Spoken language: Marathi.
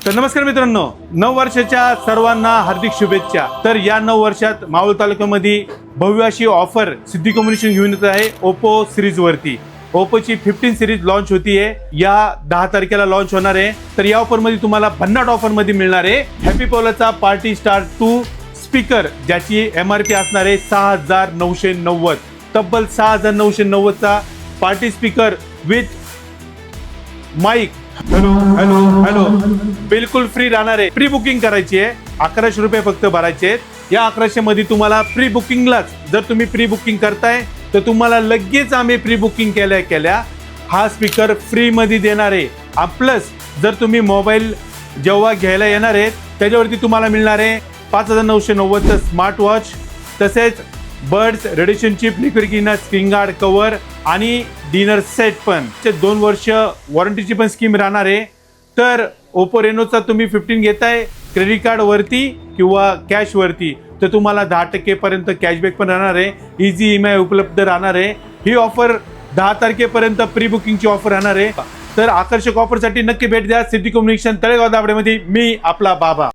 तर नमस्कार मित्रांनो, नव वर्षाच्या सर्वांना हार्दिक शुभेच्छा। तर या नव वर्षात मावळ तालुक्यामध्ये भव्य अशी ऑफर सिद्धी कम्युनिकेशन घेऊन येत आहे ओप्पो सिरीज वरती। ओप्पोची 15 सिरीज लॉन्च होतीये, या 10 तारखेला लॉन्च होणार आहे। तर या ऑफर मध्ये तुम्हाला भन्नाट ऑफर मध्ये मिळणार आहे हॅपी पोलाचा पार्टी स्टार 2 स्पीकर, ज्याची MRP असणार आहे 6990, तब्बल 6990 चा party speaker with mic. Hello hello hello, बिलकुल फ्री राहणार आहे। प्री बुकिंग करायची आहे, 1100 रुपये फक्त भरायचे आहेत। या 1100 मध्ये तुम्हाला प्री बुकिंगलाच, जर तुम्ही प्री बुकिंग करताय तर तुम्हाला लगेच आम्ही प्री बुकिंग केल्या हा स्पीकर फ्री मध्ये देणार आहे। प्लस जर तुम्ही मोबाईल जेव्हा घ्यायला येणार आहे त्याच्यावरती तुम्हाला मिळणार आहे 5990 चं स्मार्ट वॉच, तसेच birds, radiation chip, liquid cleaner, screen guard, cover आणि डिनर सेट पण। 2 वर्ष वॉरंटीची पण स्कीम राहणार आहे। तर ओप्पो रेनोचा तुम्ही 15 घेताय क्रेडिट कार्ड वरती किंवा कॅश वरती, तर तुम्हाला 10% पर्यंत कॅशबॅक पण राहणार आहे। इझी EMI उपलब्ध राहणार आहे। ही ऑफर 10 तारखेपर्यंत प्री बुकिंगची ऑफर राहणार आहे। तर आकर्षक ऑफरसाठी नक्की भेट द्या सिद्धी कम्युनिकेशन तळेगाव दाभाडेमध्ये। मी आपला बाबा।